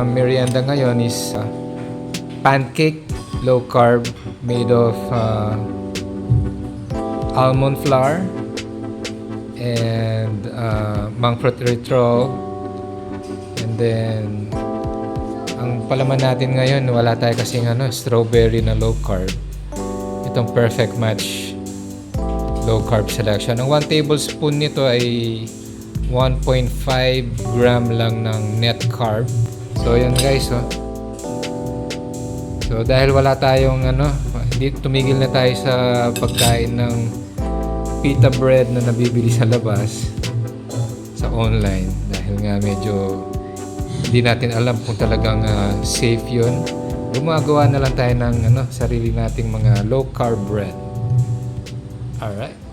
Merienda ngayon is pancake, low carb, made of almond flour and monk fruit erythritol. And then ang palaman natin ngayon, wala tayo kasing strawberry na low carb. Itong perfect match low carb selection. Ang 1 tablespoon nito ay 1.5 gram lang ng net carb. So yun guys, So dahil wala tayong tumigil na tayo sa pagkain ng pita bread na nabibili sa labas, sa online, dahil nga medyo hindi natin alam kung talagang safe yun. Gumagawa na lang tayo ng sarili nating mga low carb bread. Alright.